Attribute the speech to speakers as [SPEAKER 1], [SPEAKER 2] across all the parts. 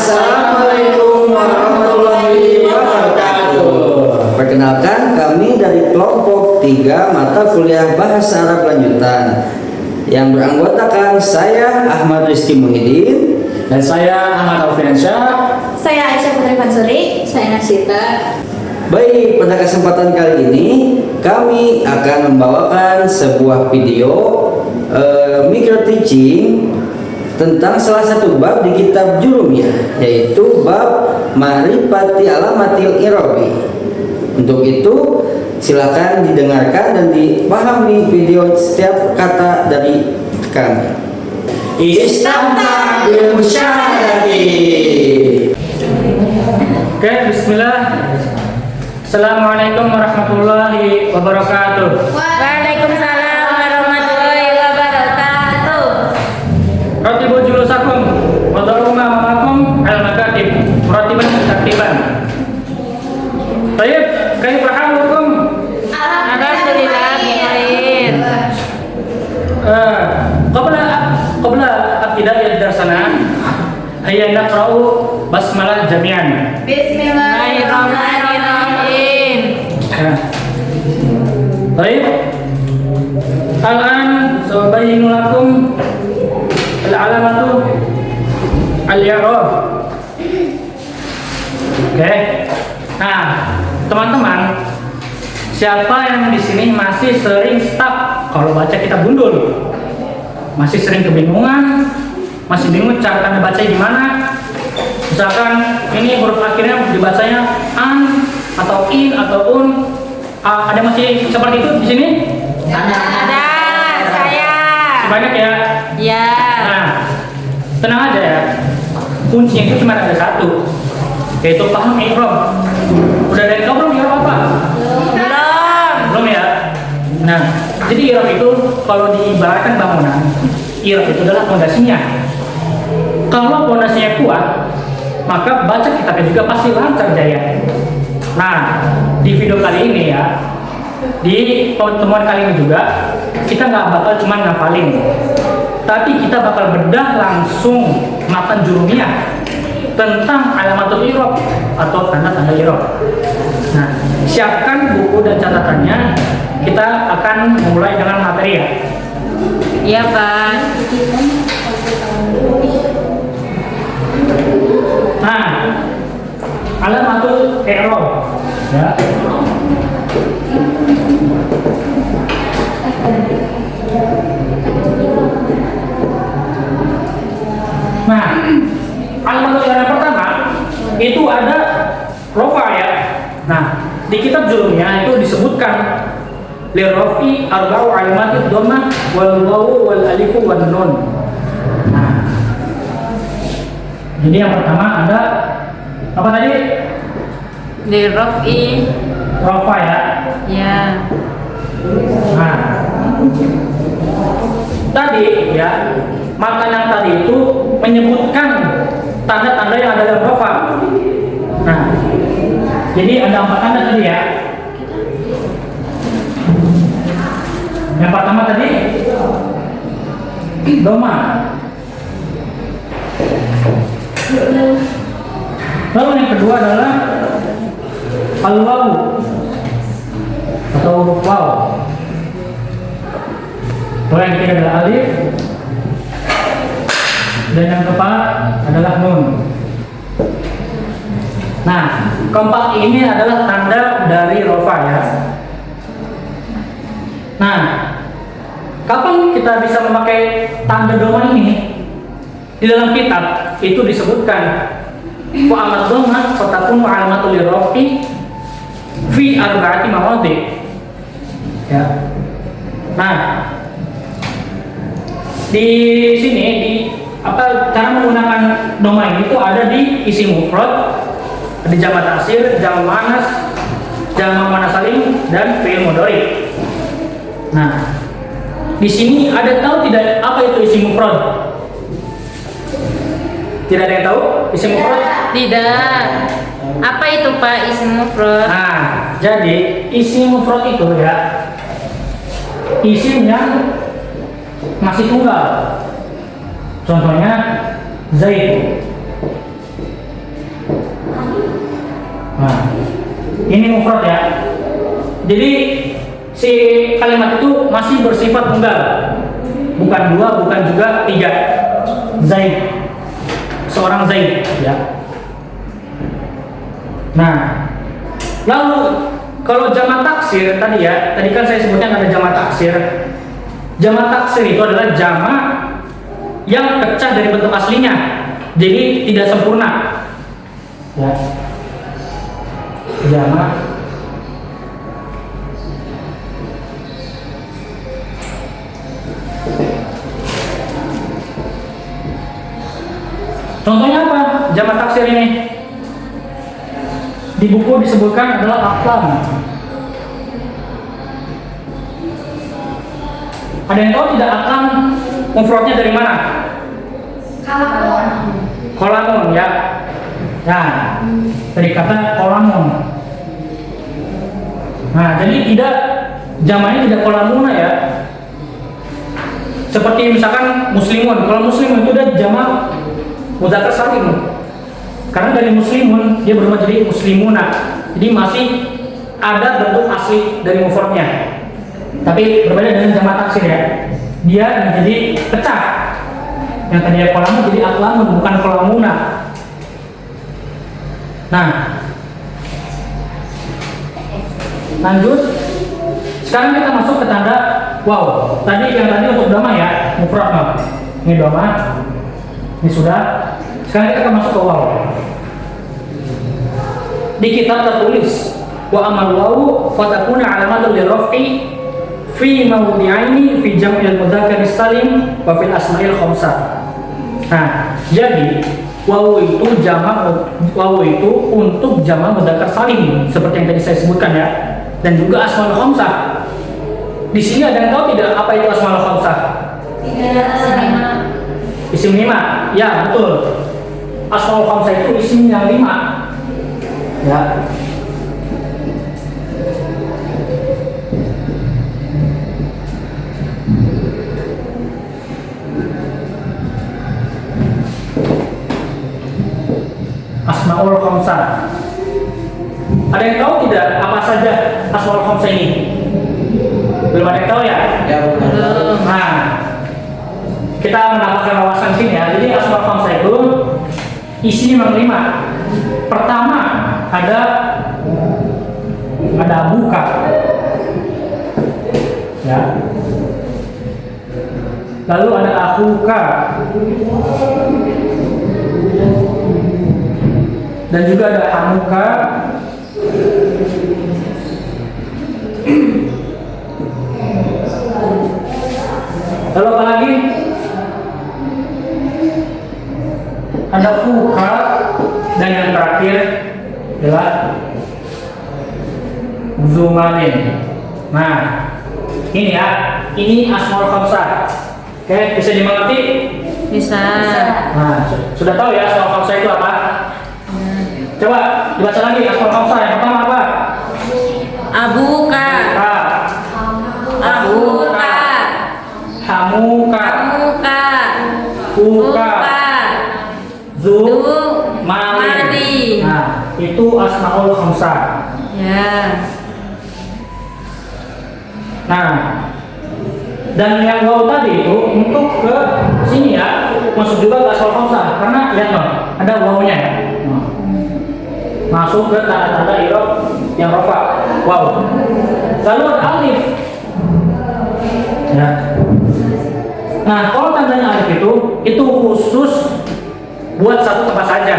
[SPEAKER 1] Assalamualaikum warahmatullahi wabarakatuh. Perkenalkan, kami dari kelompok 3 mata kuliah Bahasa Arab Lanjutan yang beranggotakan saya Ahmad Rizky Muhyiddin
[SPEAKER 2] Dan saya Ahmad Alfiansyah.
[SPEAKER 3] Saya Aisyah Putri Fansuri. Saya Nasita.
[SPEAKER 1] Baik, pada kesempatan kali ini kami akan membawakan sebuah video micro teaching tentang salah satu bab di kitab Jurumiyah, yaitu bab Ma'rifati Alamatil I'rabi. Untuk itu silakan didengarkan dan dipahami video setiap kata dari kami. Istamta bil musyahadati.
[SPEAKER 2] Oke, bismillah. Assalamualaikum warahmatullahi wabarakatuh.
[SPEAKER 3] Waalaikumsalam warahmatullahi wabarakatuh.
[SPEAKER 2] Ratibu julusakum wa daru ma ma'akum al-makatib ratiban tartiban. Baik, kaifa halukum?
[SPEAKER 3] Alhamdulillah bikhair.
[SPEAKER 2] Qabla abtida'i darsana hayya naqra'u basmalah jami'an.
[SPEAKER 3] Bismillahirrahmanirrahim.
[SPEAKER 2] Baik. Al-an sabayinu lakum al-alamatu al-i'rab. Oke. Nah, teman-teman, siapa yang di sini masih sering stuck kalau baca kitab gundul? Masih sering kebingungan? Masih bingung cara tanda baca gimana? Misalkan ini huruf akhirnya dibacanya an atau in atau un. Ada masih seperti itu di sini?
[SPEAKER 3] Ada saya.
[SPEAKER 2] Banyak ya?
[SPEAKER 3] Ya.
[SPEAKER 2] Nah, tenang aja ya. Kuncinya itu cuma ada satu, yaitu paham i'rab. Udah ada yang tahu belum i'rab apa?
[SPEAKER 3] Belum.
[SPEAKER 2] Belum ya? Nah, jadi i'rab itu kalau diibaratkan bangunan, i'rab itu adalah fondasinya. Kalau fondasinya kuat, maka baca kitabnya juga pasti lancar jaya. Nah, di video kali ini ya, di pertemuan kali ini juga, kita nggak bakal cuma ngafalin, tapi kita bakal bedah langsung matan Jurumiyah tentang alamatul i'rab atau tanda-tanda i'rab. Nah, siapkan buku dan catatannya. Kita akan mulai dengan materi ya.
[SPEAKER 3] Iya, Pak.
[SPEAKER 2] Nah, alamatul i'rab ya. Nah, alamatul i'rab pertama itu ada rofa ya. Nah, di kitab Jurumiyah itu disebutkan lirrafi arba'u alamatid dhammah wal wawu wal alifu wan nun. Nah, jadi yang pertama ada apa tadi?
[SPEAKER 3] Lirrafi.
[SPEAKER 2] Rofa ya.
[SPEAKER 3] Ya.
[SPEAKER 2] Nah, tadi ya, matan yang tadi itu menyebutkan tanda-tanda yang ada dalam rofa. Nah, jadi ada 4 tanda tadi ya. Yang pertama tadi doma. Lalu yang kedua adalah al-wawu atau huruf waw. Lalu yang ketiga adalah alif. Dan yang keempat adalah nun. Nah, keempat ini adalah tanda dari rofa ya. Nah, kapan kita bisa memakai tanda doma ini? Di dalam kitab itu disebutkan wa amat doma fatakun alamatul rafi fi arba'ati mawadhi. Ya. Nah, di sini cara menggunakan doma ini itu ada di isi mufrad, di jamak taksir, jamak muannas, jamak muannas salim dan fi'il mudhari. Nah, di sini ada tahu tidak apa itu isi mufrad? Tidak ada yang tahu isi mufrad?
[SPEAKER 3] Tidak. Apa itu, Pak, isim mufrad?
[SPEAKER 2] Nah, jadi isi mufrad itu ya isim yang masih tunggal. Contohnya Zaid. Nah, ini mufrad ya. Jadi si kalimat itu masih bersifat tunggal, bukan dua, bukan juga tiga. Zaid, seorang Zaid ya. Nah, lalu kalau jamak taksir tadi ya, tadi kan saya sebutnya ada jamak taksir. Jamak taksir itu adalah jamak yang pecah dari bentuk aslinya, jadi tidak sempurna. Ya, jamak contohnya apa jamak taksir ini? Di buku disebutkan adalah aqlam. Ada yang tahu tidak aqlam mufradnya dari mana? Kolamun ya. Nah, dari kata kolamun. Nah, jadi tidak jamaknya tidak kolamuna ya. Seperti misalkan muslimun. Kalau muslimun itu udah jamak mudzakkar salim. Karena dari muslimun dia berubah jadi muslimuna. Jadi masih ada bentuk asli dari mufradnya. Tapi berbeda dengan jamak taksir ya. Dia menjadi pecah. Yang tadinya kolamun jadi aqlamun, bukan kolamuna. Nah, lanjut. Sekarang kita masuk ke tanda wow. Tadi yang tadi untuk dhamma ya, mufrad. Ini dhamma. Ini sudah. Sekarang kita akan masuk ke wow. Di kitab tertulis wa amal waw fatakuna alamatul liraf'i fi mawdi'aini fi jam'il mudzakkar salim wa fil asma'il khamsah. Nah, jadi waw itu jamak, waw itu untuk jamak mudzakkar salim seperti yang tadi saya sebutkan ya, dan juga asmaul khamsah. Di sini ada yang tahu tidak apa itu asmaul khamsah? Isim 5. Ya, betul. Asmaul khamsah itu isim yang 5. Ya. Asmaul khamsah. Ada yang tahu tidak apa saja asmaul khamsah ini? Belum ada yang tahu ya?
[SPEAKER 1] Ya,
[SPEAKER 3] Belum.
[SPEAKER 2] Nah, kita menambahkan wawasan sini ya. Jadi asmaul khamsah itu isinya memang 5. Pertama ada abuka. Ya. Lalu ada akhuka. Dan juga ada hamuka. Lalu apa lagi? Ada fuka. Dan yang terakhir adalah zumalin. Nah, ini ya, ini asmaul khamsah. Oke, bisa dimengerti?
[SPEAKER 3] Bisa.
[SPEAKER 2] Nah, sudah tahu ya asmaul khamsah itu apa? Coba dibaca lagi asmaul khamsah. Yang pertama apa?
[SPEAKER 3] Abuka. Abuka.
[SPEAKER 2] Hamuka.
[SPEAKER 3] Amuka.
[SPEAKER 2] Fuka. Zu.
[SPEAKER 3] Mali.
[SPEAKER 2] Nah, itu asmaul khamsah.
[SPEAKER 3] Ya.
[SPEAKER 2] Nah, dan yang waw tadi itu untuk ke sini ya, masuk juga ke asmaul khamsah karena lihat loh, ada wawnya ya. Masuk ke tanda-tanda i'rab yang rafa. Wow. Lalu ada alif. Ya. Nah, kalau tandanya alif itu khusus buat satu tempat saja.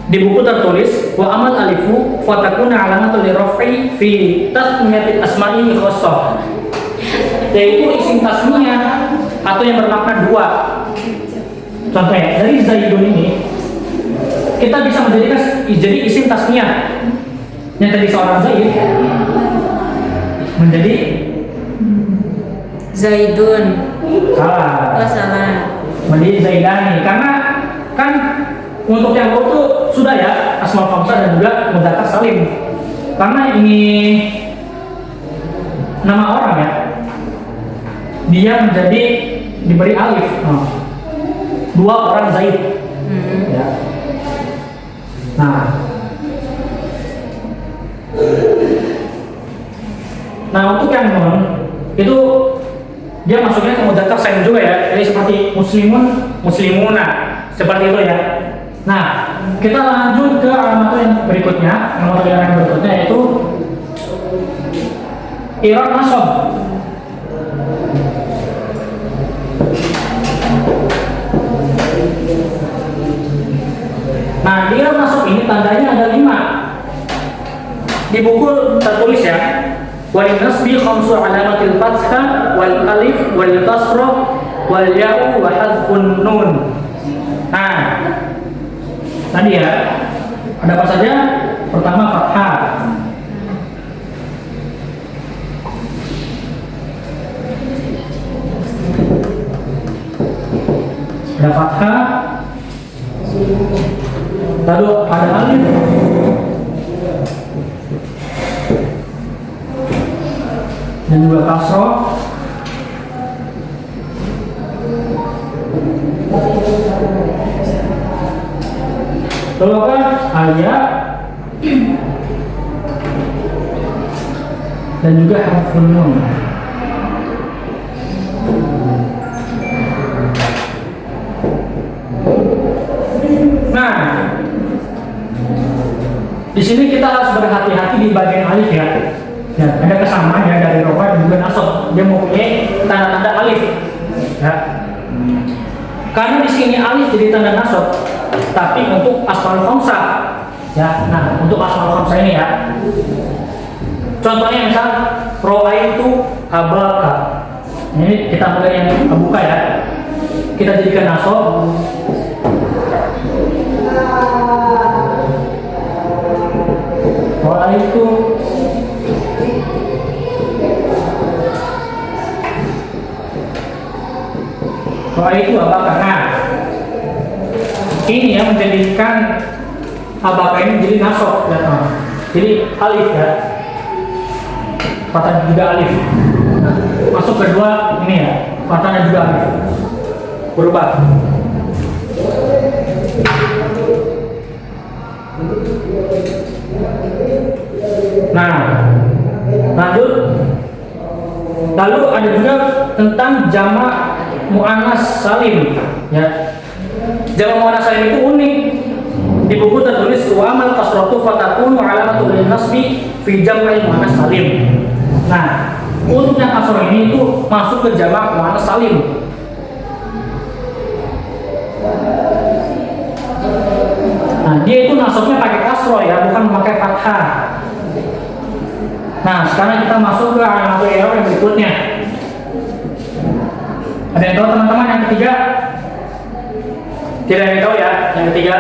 [SPEAKER 2] Di buku tertulis wa amal alifu fatakuna alamatul liraf'i fi tasmiyatil asma'i khassah. Yaitu isim tasmiyah atau yang bermakna 2. Contohnya dari Zaidun ini kita bisa menjadikan jadi isim tasmiyah yang tadi seorang Zaid menjadi
[SPEAKER 3] Zaidun.
[SPEAKER 2] salah.
[SPEAKER 3] Oh, salah.
[SPEAKER 2] Menjadi Zaidani karena kan untuk yang itu sudah ya asmaul khamsah dan juga mudzakkar salim. Karena ini nama orang ya, dia menjadi diberi alif. Dua orang Zaid. Ya. Nah, yang nun itu dia masuknya ke mudzakkar salim juga ya. Jadi seperti muslimun, muslimuna, seperti itu ya. Nah, kita lanjut ke alamat yang berikutnya, alamat yang berikutnya yaitu i'rab nasab. Nah, di i'rab nasab ini tandanya ada 5. Di buku tertulis ya. Wal nasbi khamsu alamatil fathah wal alif wal kasrah wal ya'u wa hadfun nun. Nah, tadi ya, ada apa saja? Pertama fathah. Ada fathah. Lalu ada alif. Dan juga kasroh. Lalu apa? Ayat dan juga harfun nun. Nah, di sini kita harus berhati-hati di bagian alif ya. Ya, ada kesamaan ya dari rofa dan juga nasab. Dia mempunyai tanda-tanda alif. Ya. Karena di sini alif jadi tanda nasab, tapi untuk asmaul khamsah. Ya, nah untuk asmaul khamsah ini ya. Contohnya misal ro'aitu abaka. Ini kita mulai yang abuka ya. Kita jadikan nasab. Ro'aitu itu abaka. Nah, ini yang menjadikan abaka ini jadi nasab ya, jadi alif ya, fathah juga alif. Nah, masuk kedua ini ya, fathahnya juga alif, berubah. Nah, lanjut. Lalu ada juga tentang jamak mu'annas salim ya. Jamak mu'annas salim itu unik. Di buku tertulis wa amal kasratu fatakunu alamatul nasbi fi jam'il mu'annas salim. Nah, untuk yang kasroh ini itu masuk ke jamak mu'annas salim. Nah, dia itu nasabnya pakai kasroh ya, bukan memakai fathah. Nah, sekarang kita masuk ke alamat i'rab yang berikutnya. Ada yang tahu teman-teman yang ketiga? Tidak ada yang tahu ya, yang ketiga?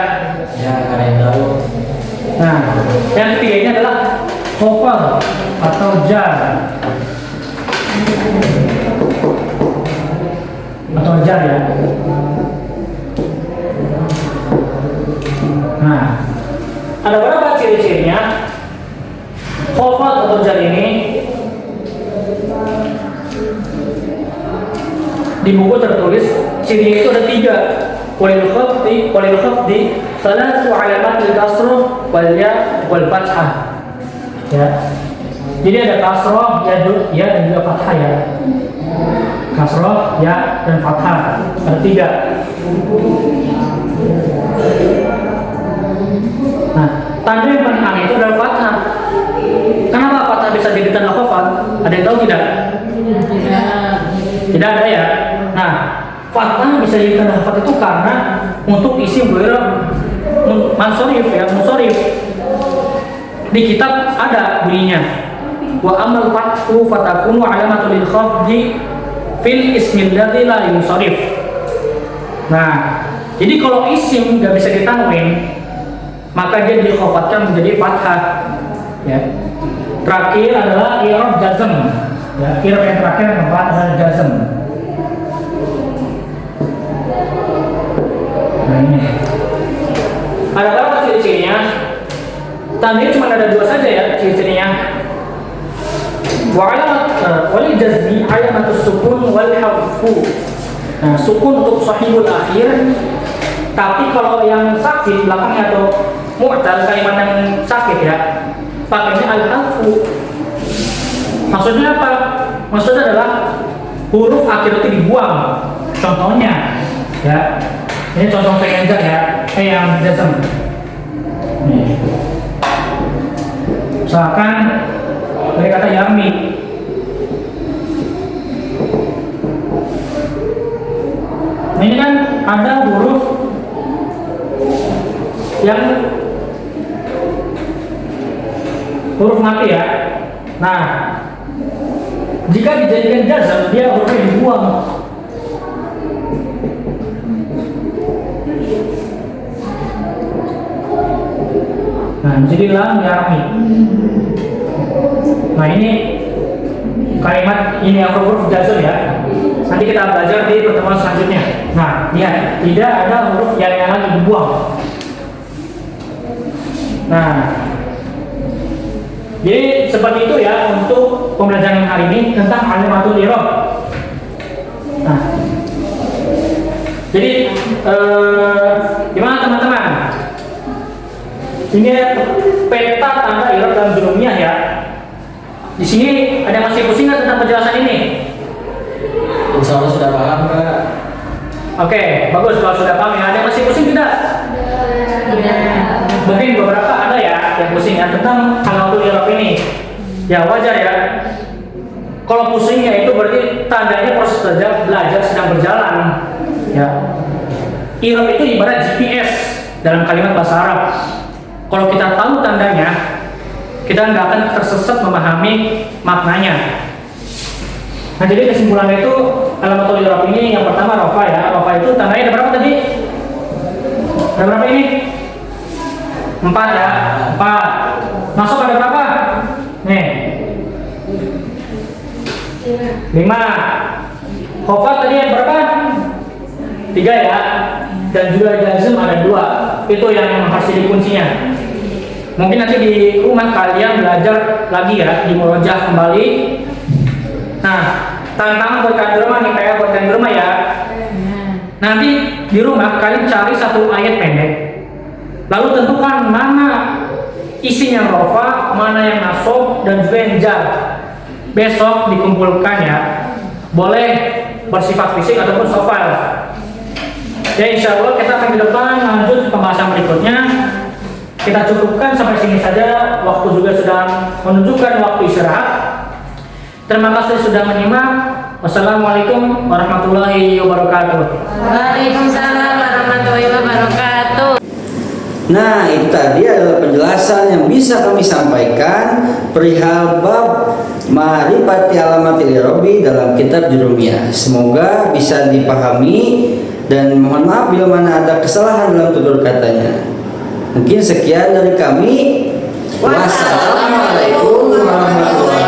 [SPEAKER 1] Ya, ada yang tahu.
[SPEAKER 2] Nah, yang ketiga ini adalah khafad atau jar. Atau jar ya. Nah, ada berapa ciri-cirinya? Khafad atau jar ini di buku tertulis cirinya itu ada 3. Walil khafdi salatu alamatil kasrah wal ya wal fathah. Ya. Jadi ada kasrah, ya dan juga fathah ya. Kasrah, ya dan fathah. Ada 3. Nah, tanda yang paling aneh itu adalah fathah. Kenapa fathah bisa jadi tanda khafad? Ada yang tahu tidak? Tidak ada ya. Nah, fathah bisa jadi tanda khafad itu karena untuk isim ghair mansorif ya, munsorif. Di kitab ada bunyinya. Wa amal fathu fatakunu alamatul lil khafdi fil ismil ladzi la yunsharif. Nah, jadi kalau isim nggak bisa ditanwin, maka dia dikhafatkan menjadi fathah. Ya. Terakhir adalah i'rab jazm. Ya, i'rab yang terakhir adalah jazm. Nah, ini. Ada berapa ciri-cirinya? Tandanya cuma ada 2 saja ya ciri-cirinya. Wal jazmi alamatus sukun wal hadfu. Nah, sukun untuk sahibul akhir. Tapi kalau yang sakit belakangnya atau mu'tal kalimat yang sakit ya, pakainya al-hadfu. Maksudnya apa? maksudnya adalah huruf akhir itu dibuang. Contohnya, ya, ini contoh pengenjar ya, yang jazm. Nih. Misalkan dari kata yarmi. Nah, ini kan ada huruf yang huruf mati ya. Nah, jika dijadikan jazm, dia hurufnya dibuang. Nah, jadi lam yarmi. Nah, ini kalimat ini yang huruf jazm ya. Nanti kita belajar di pertemuan selanjutnya. Nah, lihat, tidak ada huruf yang lagi dibuang. Nah, jadi seperti itu ya untuk pembelajaran hari ini tentang alimatul i'rab. Nah, jadi gimana teman-teman? Ini peta tanda i'rab dalam jurumiyah ya. Di sini ada yang masih pusing nggak tentang penjelasan ini?
[SPEAKER 1] Insya Allah sudah paham Kak.
[SPEAKER 2] Oke, bagus kalau sudah paham ya. Ada yang masih pusing tidak? Mungkin beberapa ada ya yang pusing ya tentang alimatul i'rab ini. Ya wajar ya. Kalau pusingnya itu berarti tandanya proses belajar sedang berjalan. Ya. I'rab itu ibarat GPS dalam kalimat bahasa Arab. Kalau kita tahu tandanya, kita nggak akan tersesat memahami maknanya. Nah, jadi kesimpulannya itu alimatul i'rab ini yang pertama rafa ya. Rafa itu tandanya ada berapa tadi? Ada berapa ini? 4 ya. 4. Masuk ada berapa? Nih. 5. Khofat tadi ada berapa? 3 ya. Dan juga jazm ada 2. Itu yang harus jadi kuncinya. Mungkin nanti di rumah kalian belajar lagi ya, di murojaah kembali. Nah, tantangan buat kalian di rumah nih, kayak buat kalian di rumah ya. Nanti di rumah kalian cari satu ayat pendek, lalu tentukan mana isinya rofa, mana yang nasab, dan juga yang jar. Besok dikumpulkan ya. Boleh bersifat fisik ataupun soal. Ya, insya Allah kita akan ke depan lanjut pembahasan berikutnya. Kita cukupkan sampai sini saja. Waktu juga sudah menunjukkan waktu istirahat. Terima kasih sudah menyimak. Wassalamualaikum warahmatullahi wabarakatuh.
[SPEAKER 3] Waalaikumsalam warahmatullahi wabarakatuh.
[SPEAKER 1] Nah, itu tadi adalah penjelasan yang bisa kami sampaikan perihal bab ma'rifati alamatil i'rabi dalam kitab Jurumiyah. Semoga bisa dipahami dan mohon maaf bila mana ada kesalahan dalam tutur katanya. Mungkin sekian dari kami. Wassalamualaikum warahmatullahi wabarakatuh.